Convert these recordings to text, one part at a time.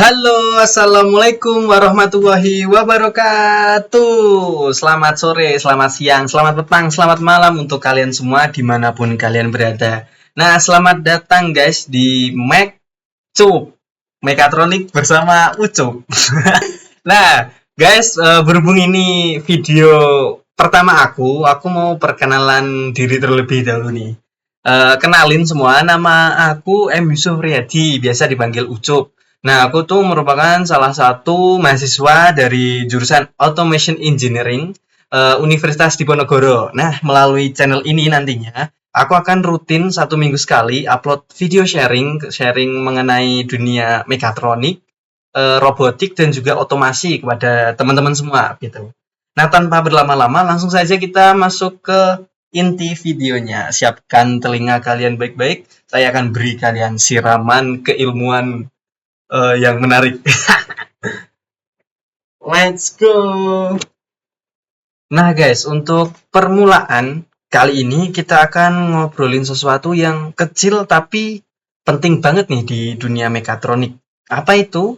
Halo, assalamualaikum warahmatullahi wabarakatuh. Selamat sore, selamat siang, selamat petang, selamat malam untuk kalian semua dimanapun kalian berada. Nah, selamat datang guys di Cup Mekatronik bersama Ucup. Nah, guys, berhubung ini video pertama aku mau perkenalan diri terlebih dahulu nih. Kenalin semua, nama aku M. Yusuf Riyadi, biasa dipanggil Ucup. Nah, aku tuh merupakan salah satu mahasiswa dari jurusan Automation Engineering Universitas Diponegoro. Nah, melalui channel ini nantinya, aku akan rutin 1 minggu sekali upload video sharing mengenai dunia mekatronik, robotik, dan juga otomasi kepada teman-teman semua gitu. Nah, tanpa berlama-lama, langsung saja kita masuk ke inti videonya. Siapkan telinga kalian baik-baik, saya akan beri kalian siraman keilmuan yang menarik. Let's go. Nah guys, untuk permulaan kali ini kita akan ngobrolin sesuatu yang kecil tapi penting banget nih di dunia mekatronik. Apa itu?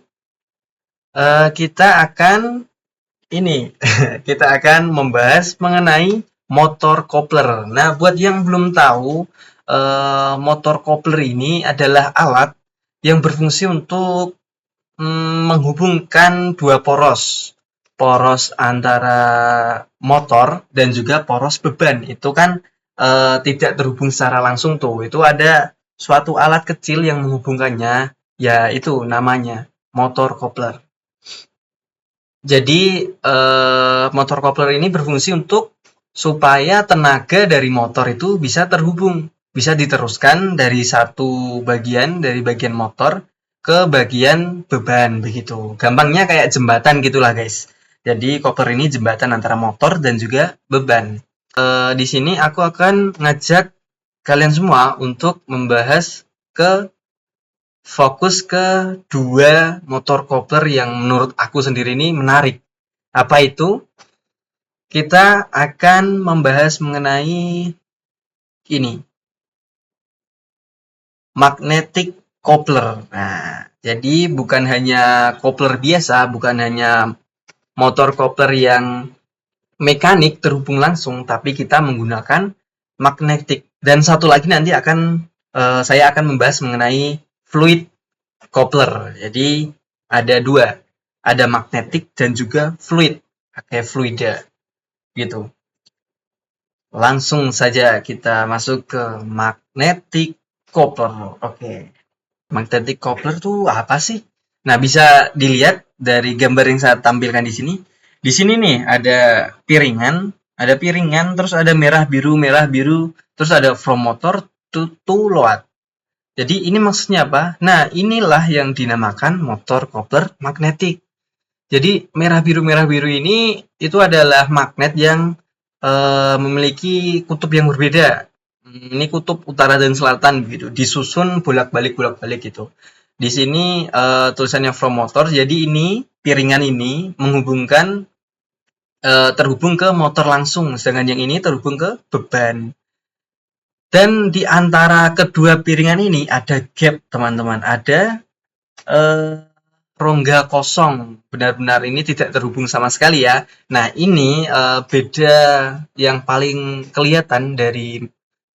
Kita akan ini, kita akan membahas mengenai motor coupler. Nah, buat yang belum tahu, motor coupler ini adalah alat yang berfungsi untuk menghubungkan dua poros antara motor dan juga poros beban. Itu kan tidak terhubung secara langsung tuh. Itu ada suatu alat kecil yang menghubungkannya, ya itu namanya motor coupler. Jadi motor coupler ini berfungsi untuk supaya tenaga dari motor itu bisa terhubung, bisa diteruskan dari satu bagian dari bagian motor ke bagian beban begitu. Gampangnya kayak jembatan gitulah guys. Jadi coupler ini jembatan antara motor dan juga beban. Di sini aku akan ngajak kalian semua untuk membahas fokus ke dua motor coupler yang menurut aku sendiri ini menarik. Apa itu? Kita akan membahas mengenai ini, magnetic coupler. Nah, jadi bukan hanya coupler biasa, bukan hanya motor coupler yang mekanik terhubung langsung, tapi kita menggunakan magnetic. Dan satu lagi nanti saya akan membahas mengenai fluid coupler. Jadi ada dua, ada magnetic dan juga fluid, pakai fluida gitu. Langsung saja kita masuk ke magnetic coupler. Oke. Magnetic coupler tuh apa sih? Nah, bisa dilihat dari gambar yang saya tampilkan di sini. Di sini nih ada piringan, terus ada merah biru, terus ada from motor to load. Jadi ini maksudnya apa? Nah, inilah yang dinamakan motor coupler magnetik. Jadi merah biru ini itu adalah magnet yang memiliki kutub yang berbeda. Ini kutub utara dan selatan begitu, disusun bolak-balik gitu. Di sini tulisannya from motor. Jadi ini piringan ini menghubungkan terhubung ke motor langsung, sedangkan yang ini terhubung ke beban. Dan di antara kedua piringan ini ada gap, teman-teman. Ada rongga kosong. Benar-benar ini tidak terhubung sama sekali ya. Nah, ini beda yang paling kelihatan dari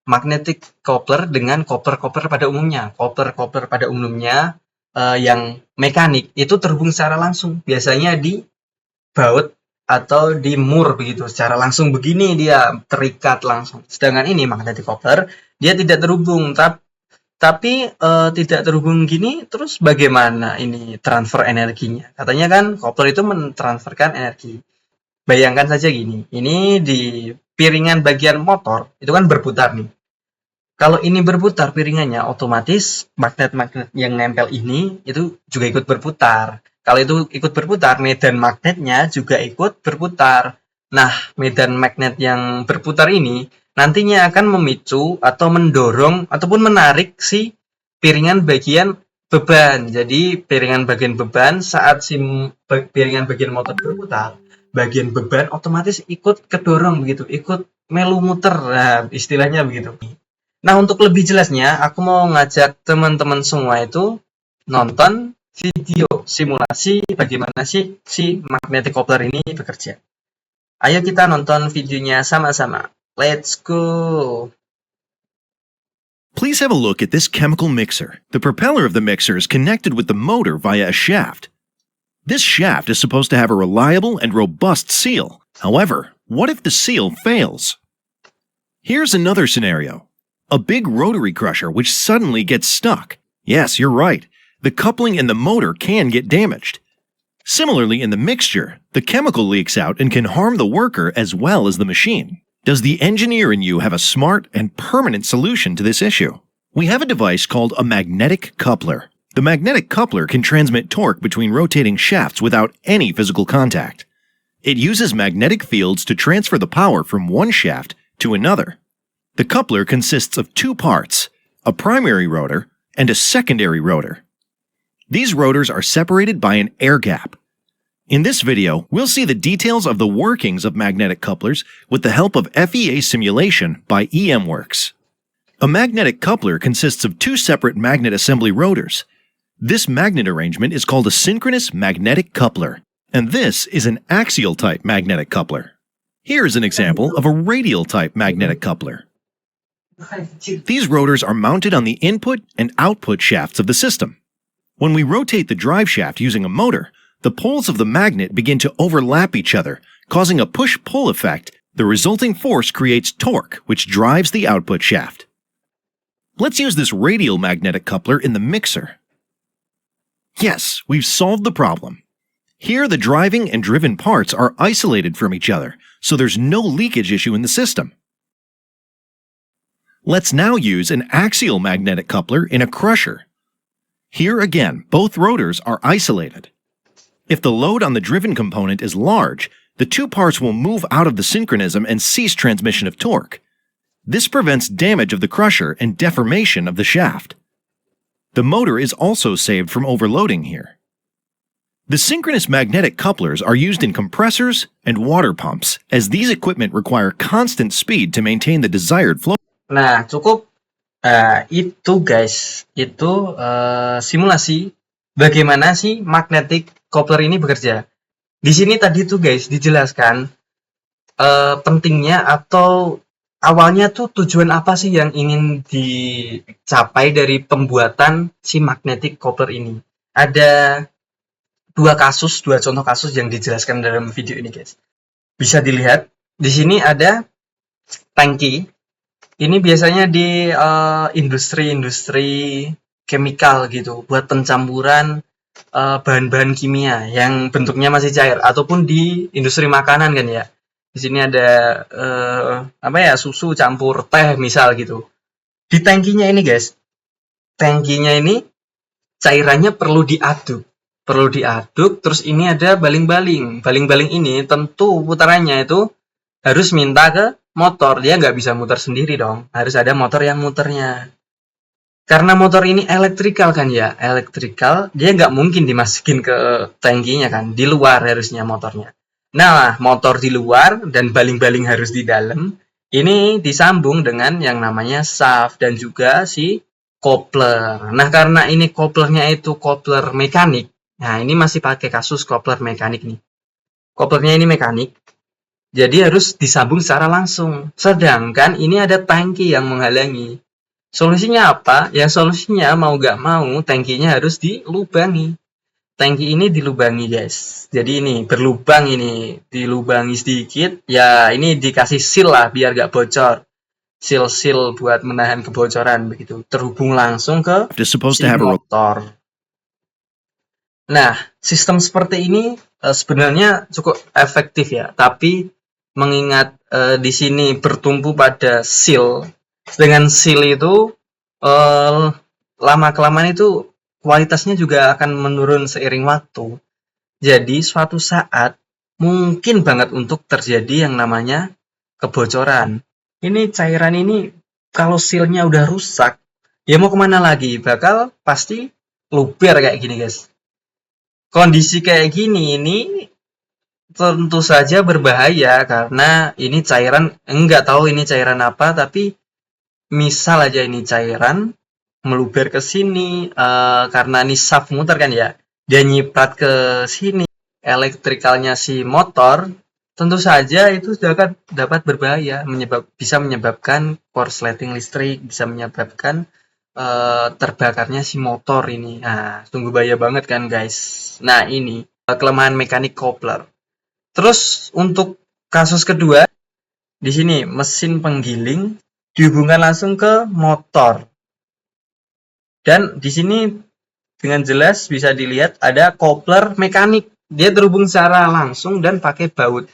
magnetic coupler dengan coupler pada umumnya. Coupler pada umumnya yang mekanik itu terhubung secara langsung. Biasanya di baut atau di mur begitu, secara langsung begini dia terikat langsung. Sedangkan ini magnetic coupler dia tidak terhubung, tapi tidak terhubung gini. Terus bagaimana ini transfer energinya? Katanya kan coupler itu mentransferkan energi. Bayangkan saja gini, ini di piringan bagian motor itu kan berputar nih. Kalau ini berputar piringannya, otomatis magnet-magnet yang nempel ini itu juga ikut berputar. Kalau itu ikut berputar, medan magnetnya juga ikut berputar. Nah, medan magnet yang berputar ini nantinya akan memicu atau mendorong ataupun menarik si piringan bagian beban. Jadi, piringan bagian beban saat si piringan bagian motor berputar, bagian beban otomatis ikut kedorong begitu, ikut melu muter. Nah, istilahnya begitu. Nah, untuk lebih jelasnya, aku mau ngajak teman-teman semua itu nonton video simulasi bagaimana sih si magnetic coupler ini bekerja. Ayo kita nonton videonya sama-sama. Let's go! Please have a look at this chemical mixer. The propeller of the mixer is connected with the motor via a shaft. This shaft is supposed to have a reliable and robust seal. However, what if the seal fails? Here's another scenario. A big rotary crusher which suddenly gets stuck. Yes, you're right. The coupling in the motor can get damaged. Similarly, in the mixture, the chemical leaks out and can harm the worker as well as the machine. Does the engineer in you have a smart and permanent solution to this issue? We have a device called a magnetic coupler. The magnetic coupler can transmit torque between rotating shafts without any physical contact. It uses magnetic fields to transfer the power from one shaft to another. The coupler consists of two parts, a primary rotor and a secondary rotor. These rotors are separated by an air gap. In this video, we'll see the details of the workings of magnetic couplers with the help of FEA simulation by EMWorks. A magnetic coupler consists of two separate magnet assembly rotors. This magnet arrangement is called a synchronous magnetic coupler, and this is an axial type magnetic coupler. Here is an example of a radial type magnetic coupler. These rotors are mounted on the input and output shafts of the system. When we rotate the drive shaft using a motor, the poles of the magnet begin to overlap each other, causing a push-pull effect. The resulting force creates torque, which drives the output shaft. Let's use this radial magnetic coupler in the mixer. Yes, we've solved the problem. Here, the driving and driven parts are isolated from each other, so there's no leakage issue in the system. Let's now use an axial magnetic coupler in a crusher. Here again, both rotors are isolated. If the load on the driven component is large, the two parts will move out of the synchronism and cease transmission of torque. This prevents damage of the crusher and deformation of the shaft. The motor is also saved from overloading here. The synchronous magnetic couplers are used in compressors and water pumps, as these equipment require constant speed to maintain the desired flow. Nah, cukup. Itu guys, itu simulasi bagaimana sih magnetic coupler ini bekerja. Di sini tadi tuh guys dijelaskan pentingnya atau awalnya tuh tujuan apa sih yang ingin dicapai dari pembuatan si magnetic coupler ini. Ada dua contoh kasus yang dijelaskan dalam video ini guys. Bisa dilihat di sini ada tangki. Ini biasanya di industri chemical gitu, buat pencampuran bahan-bahan kimia yang bentuknya masih cair, ataupun di industri makanan kan ya. Di sini ada susu campur teh misal gitu. Di tangkinya ini guys, tangkinya ini cairannya perlu diaduk, terus ini ada baling-baling. Baling-baling ini tentu putarannya itu harus minta ke motor. Dia nggak bisa muter sendiri dong, harus ada motor yang muternya. Karena motor ini elektrikal kan ya, dia nggak mungkin dimasukin ke tangkinya kan, di luar harusnya motornya. Nah, motor di luar dan baling-baling harus di dalam. Ini disambung dengan yang namanya shaft dan juga si coupler. Nah, karena ini couplernya itu coupler mekanik. Nah, ini masih pakai kasus coupler mekanik nih. Couplernya ini mekanik. Jadi harus disambung secara langsung. Sedangkan ini ada tangki yang menghalangi. Solusinya apa? Ya solusinya mau gak mau tangkinya harus dilubangi. Tangki ini dilubangi guys. Jadi ini berlubang, ini dilubangi sedikit. Ya ini dikasih seal lah biar gak bocor. Seal buat menahan kebocoran begitu. Terhubung langsung ke si motor. Nah, sistem seperti ini sebenarnya cukup efektif ya. Tapi mengingat di sini bertumpu pada seal, dengan seal itu lama-kelamaan itu kualitasnya juga akan menurun seiring waktu. Jadi suatu saat mungkin banget untuk terjadi yang namanya kebocoran. Ini cairan ini kalau sealnya udah rusak, ya mau kemana lagi? Bakal pasti luber kayak gini guys. Kondisi kayak gini ini tentu saja berbahaya karena ini cairan, enggak tahu ini cairan apa, tapi misal aja ini cairan meluber ke sini karena ini shaft muter kan ya. dia nyiprat ke sini elektrikalnya si motor, tentu saja itu dapat berbahaya, bisa menyebabkan korsleting listrik, bisa menyebabkan terbakarnya si motor ini. Nah, sungguh bahaya banget kan guys. Nah, ini kelemahan mekanik coupler. Terus untuk kasus kedua, di sini mesin penggiling dihubungkan langsung ke motor. Dan di sini dengan jelas bisa dilihat ada coupler mekanik. Dia terhubung secara langsung dan pakai baut.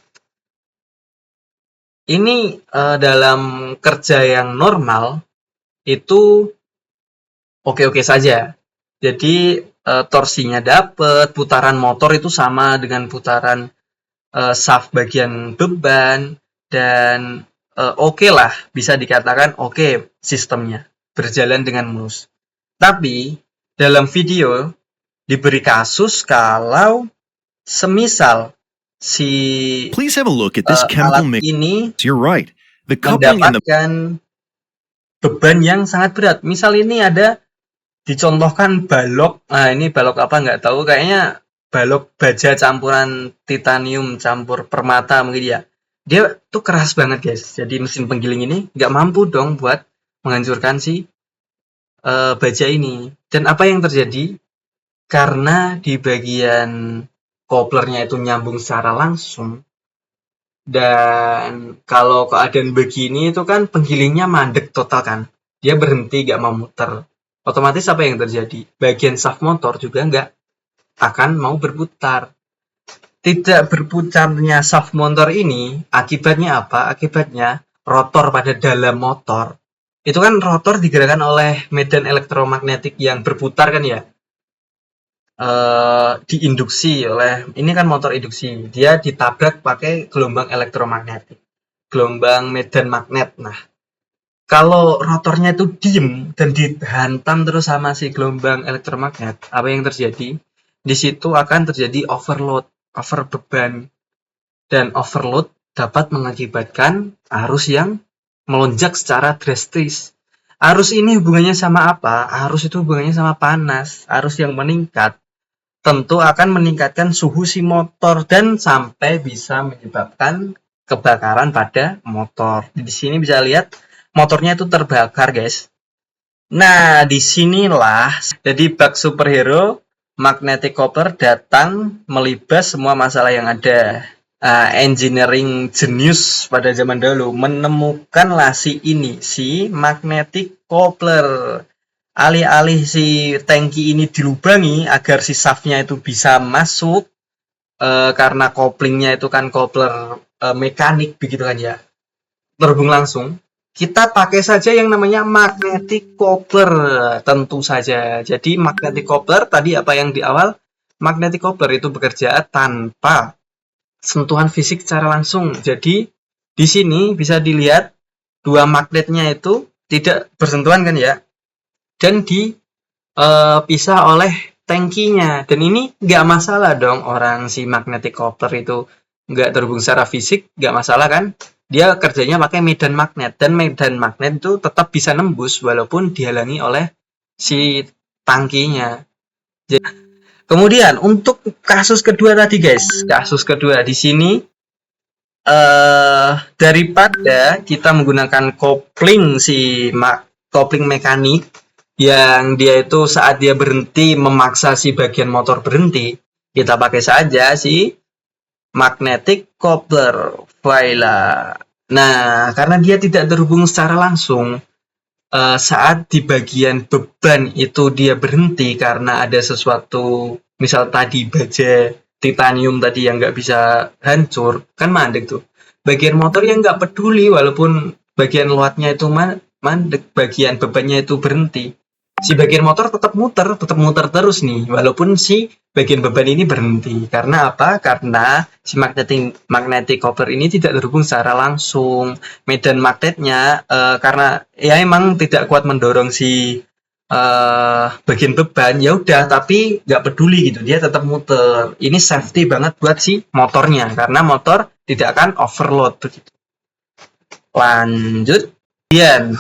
Ini dalam kerja yang normal itu oke-oke saja. Jadi torsinya dapat, putaran motor itu sama dengan putaran shaft bagian beban, dan oke lah, bisa dikatakan oke sistemnya berjalan dengan mulus. Tapi dalam video diberi kasus kalau semisal si Please have a look at this chemical alat mix. ini You're right. The coupling in the mendapatkan beban yang sangat berat. Misal ini ada dicontohkan balok, nah ini balok apa nggak tahu, kayaknya balok baja campuran titanium campur permata mungkin ya. Dia tuh keras banget guys. Jadi mesin penggiling ini nggak mampu dong buat menghancurkan si baja ini. Dan apa yang terjadi? Karena di bagian couplernya itu nyambung secara langsung, dan kalau keadaan begini itu kan penggilingnya mandek total kan, dia berhenti gak mau muter, otomatis apa yang terjadi? Bagian shaft motor juga nggak akan mau berputar. Tidak berputarnya shaft motor ini akibatnya apa? Akibatnya rotor pada dalam motor itu kan, rotor digerakkan oleh medan elektromagnetik yang berputar kan ya, diinduksi oleh, ini kan motor induksi, dia ditabrak pakai gelombang elektromagnetik, gelombang medan magnet. Nah, kalau rotornya itu diem dan dihantam terus sama si gelombang elektromagnet, apa yang terjadi? Di situ akan terjadi overload, over beban, dan overload dapat mengakibatkan arus yang melonjak secara drastis. Arus ini hubungannya sama apa? Arus itu hubungannya sama panas. Arus yang meningkat tentu akan meningkatkan suhu si motor dan sampai bisa menyebabkan kebakaran pada motor. Di sini bisa lihat motornya itu terbakar, guys. Nah, disinilah jadi bug superhero magnetic coupler datang melibas semua masalah yang ada. Engineering genius pada zaman dulu menemukanlah si magnetic coupler. Alih-alih si tangki ini dilubangi agar si shaftnya itu bisa masuk, karena koplingnya itu kan kopler mekanik begitu kan ya, terhubung langsung, kita pakai saja yang namanya magnetic coupler tentu saja. Jadi magnetic coupler tadi apa yang di awal, magnetic coupler itu bekerja tanpa sentuhan fisik secara langsung. Jadi di sini bisa dilihat dua magnetnya itu tidak bersentuhan kan ya, dan dipisah oleh tangkinya. Dan ini nggak masalah dong, orang si magnetic coupler itu nggak terhubung secara fisik, nggak masalah kan, dia kerjanya pakai medan magnet, dan medan magnet itu tetap bisa nembus walaupun dihalangi oleh si tangkinya. Jadi, kemudian untuk kasus kedua tadi guys, kasus kedua di sini daripada kita menggunakan kopling kopling mekanik yang dia itu saat dia berhenti memaksa si bagian motor berhenti, kita pakai saja si magnetic coupler Vaila. Nah, karena dia tidak terhubung secara langsung, saat di bagian beban itu dia berhenti karena ada sesuatu, misal tadi baja titanium tadi yang nggak bisa hancur, kan mandek tuh. Bagian motor yang nggak peduli walaupun bagian luatnya itu mandek, bagian bebannya itu berhenti. Si bagian motor tetap muter terus nih, walaupun si bagian beban ini berhenti. Karena apa? Karena si magnetic coupler ini tidak terhubung secara langsung. Medan magnetnya karena ya emang tidak kuat mendorong si bagian beban, ya udah, tapi nggak peduli gitu, dia tetap muter. Ini safety banget buat si motornya karena motor tidak akan overload begitu. Lanjut, kemudian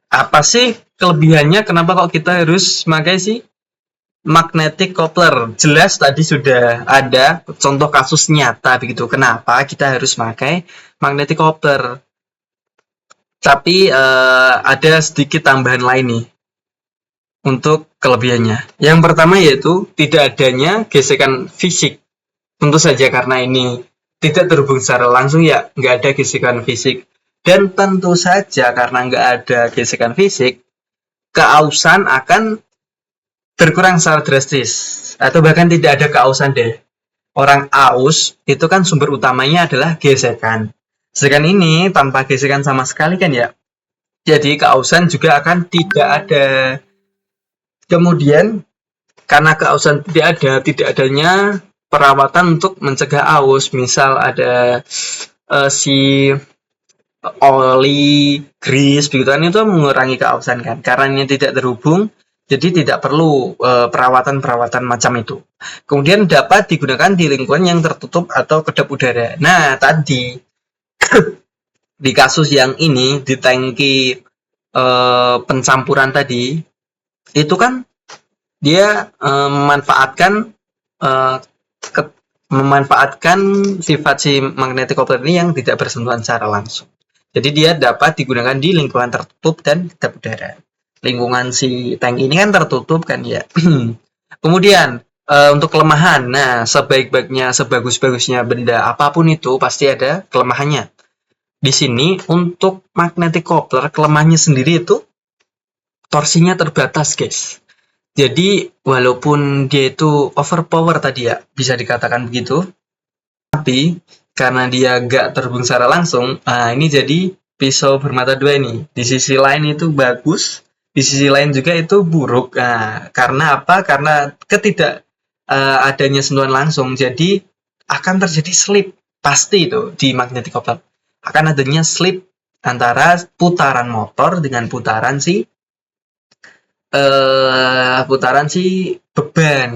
apa sih kelebihannya, kenapa kok kita harus pakai sih magnetic coupler. Jelas tadi sudah ada contoh kasus nyata begitu. Kenapa kita harus pakai magnetic coupler? Tapi ada sedikit tambahan lain nih untuk kelebihannya. Yang pertama yaitu tidak adanya gesekan fisik. Tentu saja karena ini tidak terhubung secara langsung ya nggak ada gesekan fisik. Dan tentu saja karena nggak ada gesekan fisik, keausan akan berkurang secara drastis atau bahkan tidak ada keausan deh. Orang aus itu kan sumber utamanya adalah gesekan. Sedangkan ini tanpa gesekan sama sekali kan ya. Jadi keausan juga akan tidak ada. Kemudian karena keausan tidak adanya perawatan untuk mencegah aus. Misal ada si oli, grease begitu kan itu mengurangi keausan kan. Karena ini tidak terhubung, jadi tidak perlu perawatan-perawatan macam itu. Kemudian dapat digunakan di lingkungan yang tertutup atau kedap udara. Nah, tadi di kasus yang ini, di tangki pencampuran tadi, itu kan dia memanfaatkan sifat si magnetic coupler ini yang tidak bersentuhan secara langsung. Jadi dia dapat digunakan di lingkungan tertutup dan kedap udara. Lingkungan si tank ini kan tertutup kan ya. Kemudian untuk kelemahan, nah sebaik-baiknya, sebagus-bagusnya benda apapun itu pasti ada kelemahannya. Di sini untuk magnetic coupler kelemahannya sendiri itu torsinya terbatas guys. Jadi walaupun dia itu overpower tadi ya bisa dikatakan begitu, tapi karena dia gak terhubung secara langsung, ini jadi pisau bermata dua ini. Di sisi lain itu bagus, di sisi lain juga itu buruk. Nah, karena apa? Karena ketidak adanya sentuhan langsung, jadi akan terjadi slip pasti itu di magnetic coupler. Akan adanya slip antara putaran motor dengan putaran si beban.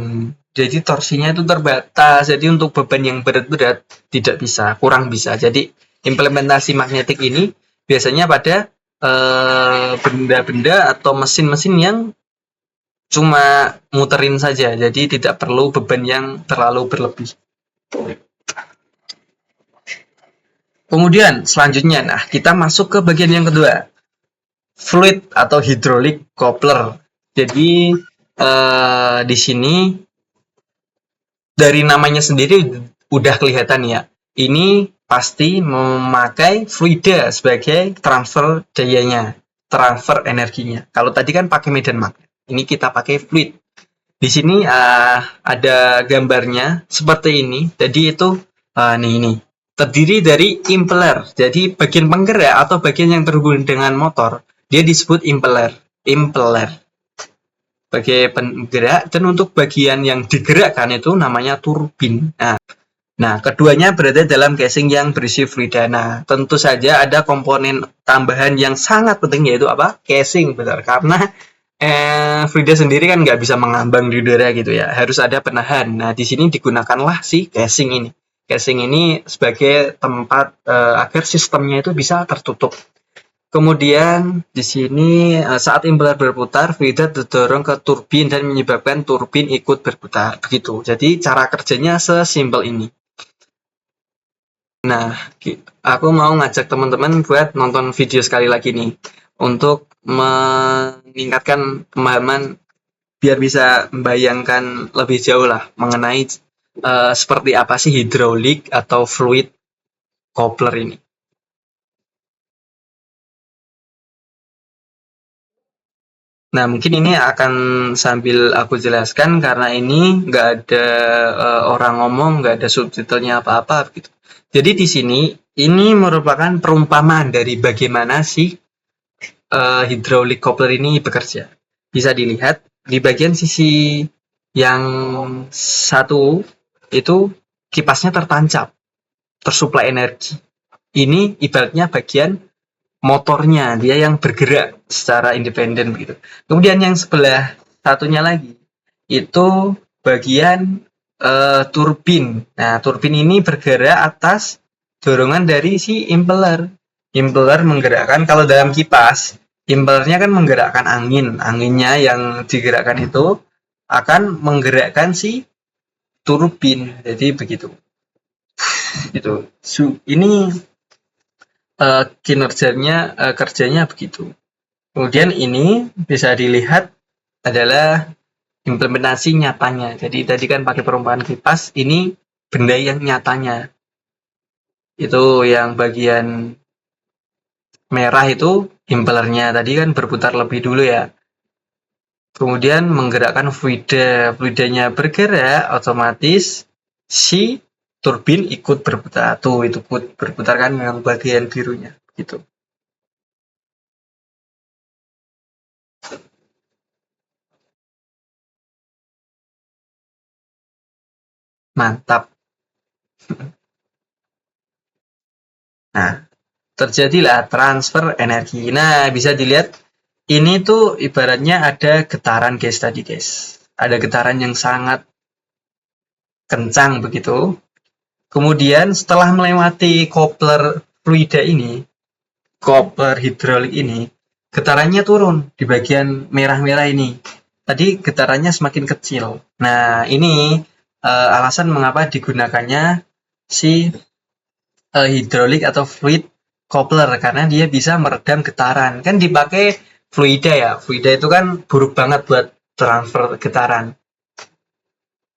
Jadi torsinya itu terbatas. Jadi untuk beban yang berat-berat tidak bisa, kurang bisa. Jadi implementasi magnetik ini biasanya pada benda-benda atau mesin-mesin yang cuma muterin saja. Jadi tidak perlu beban yang terlalu berlebih. Kemudian selanjutnya, nah kita masuk ke bagian yang kedua, fluid atau hydraulic coupler. Jadi di sini dari namanya sendiri udah kelihatan ya. Ini pasti memakai fluida sebagai transfer dayanya, transfer energinya. Kalau tadi kan pakai medan magnet, ini kita pakai fluid. Di sini ada gambarnya seperti ini. Jadi itu ini terdiri dari impeller. Jadi bagian penggerak atau bagian yang terhubung dengan motor, dia disebut impeller. Sebagai penggerak, dan untuk bagian yang digerakkan itu namanya turbin. Nah, keduanya berada dalam casing yang berisi fluida. Nah, tentu saja ada komponen tambahan yang sangat penting yaitu apa? Casing, benar. Karena fluida sendiri kan nggak bisa mengambang di udara gitu ya. Harus ada penahan. Nah, di sini digunakanlah si casing ini. Casing ini sebagai tempat agar sistemnya itu bisa tertutup. Kemudian di sini saat impeller berputar, fluida terdorong ke turbin dan menyebabkan turbin ikut berputar. Begitu. Jadi cara kerjanya sesimpel ini. Nah, aku mau ngajak teman-teman buat nonton video sekali lagi nih untuk meningkatkan pemahaman biar bisa membayangkan lebih jauh lah mengenai seperti apa sih hidrolik atau fluid coupler ini. Nah, mungkin ini akan sambil aku jelaskan karena ini nggak ada orang ngomong, nggak ada subtitlenya apa-apa gitu. Jadi di sini ini merupakan perumpamaan dari bagaimana sih hydraulic coupler ini bekerja. Bisa dilihat di bagian sisi yang satu itu kipasnya tertancap, tersuplai energi. Ini ibaratnya bagian motornya, dia yang bergerak secara independen begitu. Kemudian yang sebelah satunya lagi itu bagian turbin. Nah, turbin ini bergerak atas dorongan dari si impeller. Impeller menggerakkan, kalau dalam kipas, impellernya kan menggerakkan angin. Anginnya yang digerakkan itu akan menggerakkan si turbin. Jadi begitu. Gitu. Ini kerjanya begitu. Kemudian ini bisa dilihat adalah implementasi nyatanya. Jadi tadi kan pakai perumpamaan kipas, ini benda yang nyatanya. Itu yang bagian merah itu impellernya. Tadi kan berputar lebih dulu ya. Kemudian menggerakkan fluida. Fluidanya bergerak, otomatis si turbin ikut berputar. Tuh, itu berputar kan yang bagian birunya. Gitu. Mantap. Nah, terjadilah transfer energi. Nah, bisa dilihat ini tuh ibaratnya ada getaran guys tadi guys. Ada getaran yang sangat kencang begitu. Kemudian setelah melewati coupler fluida ini, coupler hidrolik ini, getarannya turun di bagian merah-merah ini. Tadi getarannya semakin kecil. Nah, ini alasan mengapa digunakannya si hidrolik atau fluid coupler karena dia bisa meredam getaran. Kan dipakai fluida ya. Fluida itu kan buruk banget buat transfer getaran.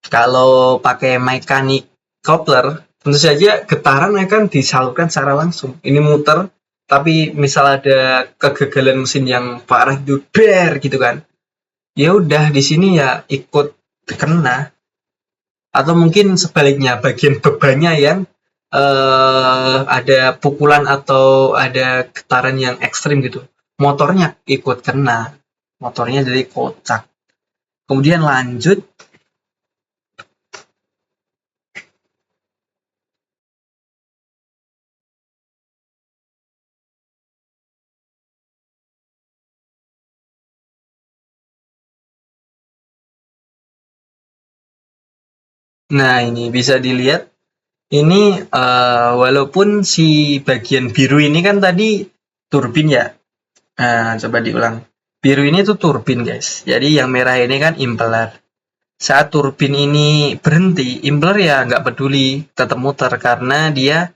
Kalau pakai mechanic coupler, tentu saja getaran akan disalurkan secara langsung. Ini muter, tapi misal ada kegagalan mesin yang parah itu ber gitu kan. Ya udah di sini ya ikut kena. Atau mungkin sebaliknya bagian bebannya yang ada pukulan atau ada getaran yang ekstrim gitu. Motornya ikut kena. Motornya jadi kocak. Kemudian lanjut. Nah, ini bisa dilihat. Ini walaupun si bagian biru ini kan tadi turbin ya. Nah, coba diulang. Biru ini tuh turbin, guys. Jadi yang merah ini kan impeller. Saat turbin ini berhenti, impeller ya nggak peduli, tetap muter karena dia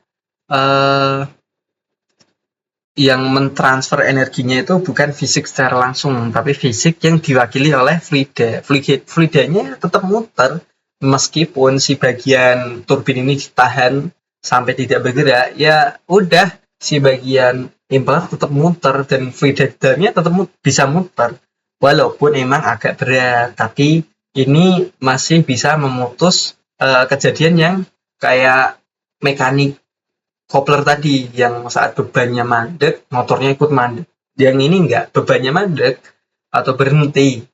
yang mentransfer energinya itu bukan fisik secara langsung, tapi fisik yang diwakili oleh fluida. Fluidanya tetap muter, meskipun si bagian turbin ini ditahan sampai tidak bergerak, ya udah si bagian impeller tetap muter dan fluida di dalamnya tetap bisa muter. Walaupun emang agak berat, tapi ini masih bisa memutus kejadian yang kayak mekanik coupler tadi yang saat bebannya mandek, motornya ikut mandek. Yang ini enggak, bebannya mandek atau berhenti.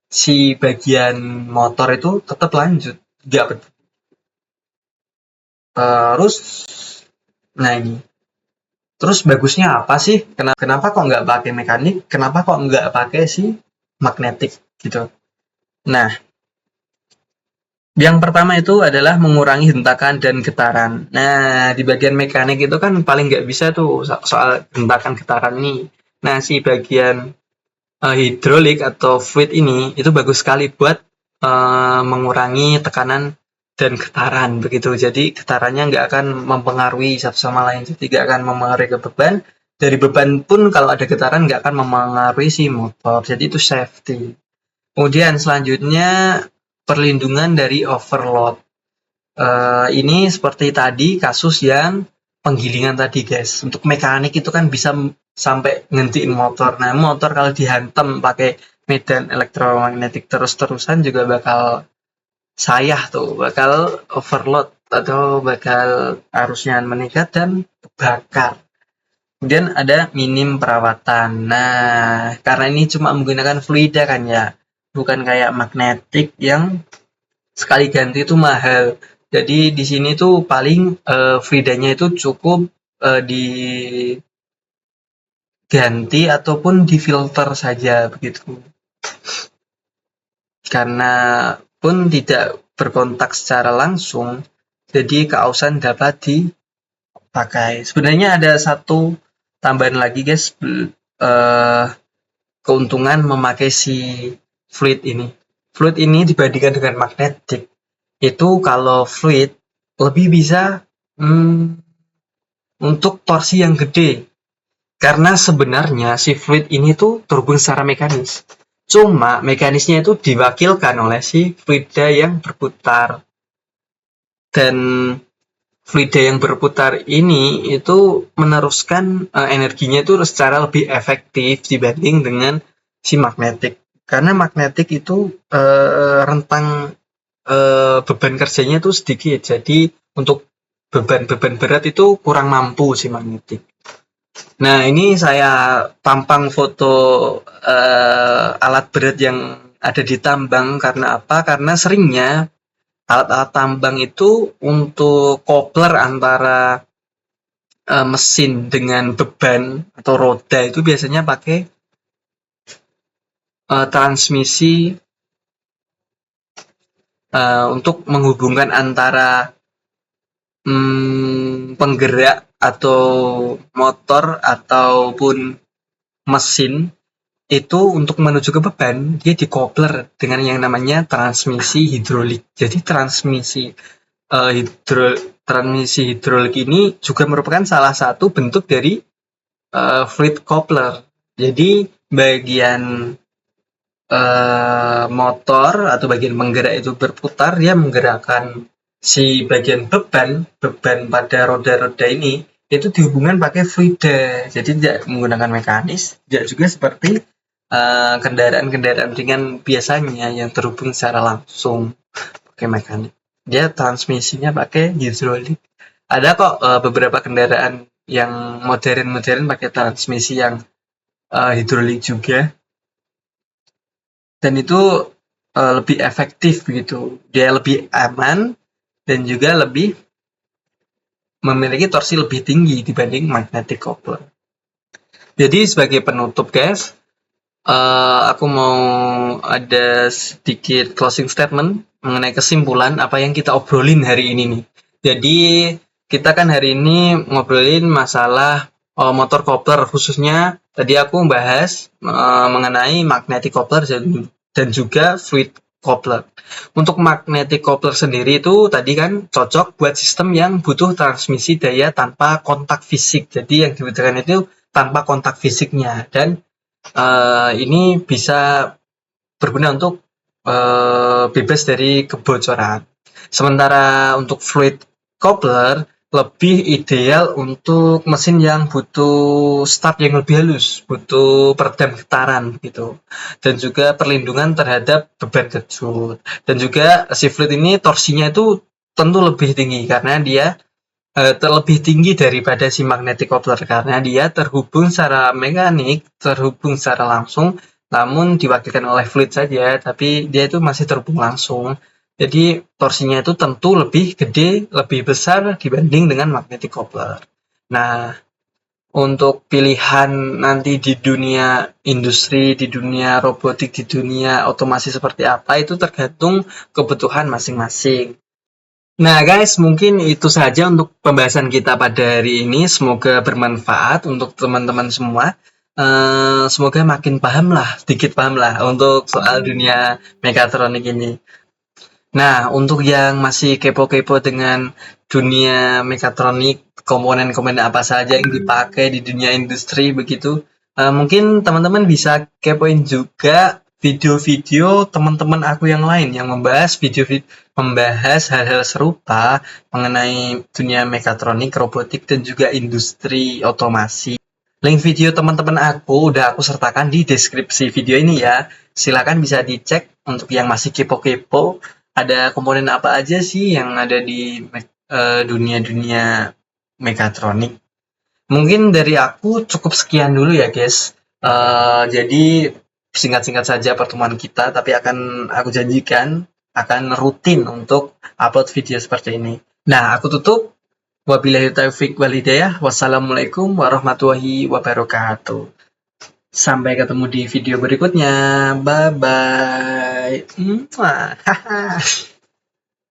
Si bagian motor itu tetap lanjut, enggak. Terus, nah ini. Terus bagusnya apa sih? Kenapa kok nggak pakai mekanik? Kenapa kok nggak pakai si magnetik gitu? Nah, yang pertama itu adalah mengurangi hentakan dan getaran. Nah, di bagian mekanik itu kan paling nggak bisa tuh soal hentakan getaran nih. Nah, si bagian hidrolik atau fluid ini itu bagus sekali buat mengurangi tekanan dan getaran begitu. Jadi getarannya nggak akan mempengaruhi satu sama lain. Jadi nggak akan mempengaruhi ke beban. Dari beban pun kalau ada getaran nggak akan mempengaruhi si motor. Jadi itu safety. Kemudian selanjutnya perlindungan dari overload. Ini seperti tadi kasus yang penggilingan tadi guys. Untuk mekanik itu kan bisa sampai ngentiin motor. Nah, motor kalau dihantam pakai medan elektromagnetik terus-terusan juga bakal sayah tuh, bakal overload atau bakal arusnya meningkat dan bakar. Kemudian ada minim perawatan. Nah, karena ini cuma menggunakan fluida kan ya, bukan kayak magnetik yang sekali ganti itu mahal. Jadi di sini tuh paling fluidanya itu cukup diganti ataupun difilter saja begitu. Karena pun tidak berkontak secara langsung, jadi keausan dapat dipakai. Sebenarnya ada satu tambahan lagi guys, keuntungan memakai si fluid ini. fluid ini dibandingkan dengan magnetik, itu kalau fluid lebih bisa untuk torsi yang gede. Karena sebenarnya si fluid ini tuh terhubung secara mekanis. Cuma mekanisnya itu diwakilkan oleh si fluida yang berputar. Dan fluida yang berputar ini itu meneruskan energinya itu secara lebih efektif dibanding dengan si magnetik. Karena magnetik itu rentang beban kerjanya itu sedikit. Jadi untuk beban-beban berat itu kurang mampu si magnetik. Nah, ini saya tampang foto alat berat yang ada di tambang. Karena apa? Karena seringnya alat-alat tambang itu untuk coupler antara mesin dengan beban atau roda itu biasanya pakai transmisi untuk menghubungkan antara penggerak atau motor ataupun mesin itu untuk menuju ke beban, dia dikopler dengan yang namanya transmisi hidrolik. Jadi transmisi hidrolik ini juga merupakan salah satu bentuk dari fluid coupler. Jadi bagian motor atau bagian penggerak itu berputar, dia menggerakkan si bagian beban pada roda-roda ini itu dihubungkan pakai fluida. Jadi tidak menggunakan mekanis, tidak juga seperti kendaraan-kendaraan ringan biasanya yang terhubung secara langsung pakai mekanik. Dia transmisinya pakai hidrolik. Ada kok beberapa kendaraan yang modern pakai transmisi yang hidrolik juga. Dan itu lebih efektif begitu. Dia lebih aman dan juga lebih memiliki torsi lebih tinggi dibanding magnetic coupler. Jadi sebagai penutup guys, aku mau ada sedikit closing statement mengenai kesimpulan apa yang kita obrolin hari ini nih. Jadi kita kan hari ini ngobrolin masalah motor coupler, khususnya tadi aku membahas mengenai magnetic coupler dan juga fluid coupler. Untuk magnetic coupler sendiri itu tadi kan cocok buat sistem yang butuh transmisi daya tanpa kontak fisik. Jadi yang dibutuhkan itu tanpa kontak fisiknya, dan ini bisa berguna untuk bebas dari kebocoran. Sementara untuk fluid coupler lebih ideal untuk mesin yang butuh start yang lebih halus, butuh peredam getaran gitu, dan juga perlindungan terhadap beban kejut. Dan juga si fluid ini torsinya itu tentu lebih tinggi karena dia terlebih tinggi daripada si magnetic coupler, karena dia terhubung secara mekanik, terhubung secara langsung, namun diwakilkan oleh fluid saja, tapi dia itu masih terhubung langsung. Jadi torsinya itu tentu lebih gede, lebih besar dibanding dengan magnetic coupler. Nah, untuk pilihan nanti di dunia industri, di dunia robotik, di dunia otomasi seperti apa, itu tergantung kebutuhan masing-masing. Nah guys, mungkin itu saja untuk pembahasan kita pada hari ini. Semoga bermanfaat untuk teman-teman semua. Semoga makin sedikit paham lah untuk soal dunia mekatronik ini. Nah, untuk yang masih kepo-kepo dengan dunia mekatronik, komponen-komponen apa saja yang dipakai di dunia industri begitu, mungkin teman-teman bisa kepoin juga video-video teman-teman aku yang lain yang membahas hal-hal serupa mengenai dunia mekatronik, robotik, dan juga industri otomasi. Link video teman-teman aku udah aku sertakan di deskripsi video ini ya. Silakan bisa dicek untuk yang masih kepo-kepo. Ada komponen apa aja sih yang ada di dunia-dunia mekatronik. Mungkin dari aku cukup sekian dulu ya guys. Jadi singkat-singkat saja pertemuan kita, tapi akan aku janjikan akan rutin untuk upload video seperti ini. Nah, aku tutup. Wabillahi taufiq wal hidayah. Wassalamualaikum warahmatullahi wabarakatuh. Sampai ketemu di video berikutnya. Bye bye.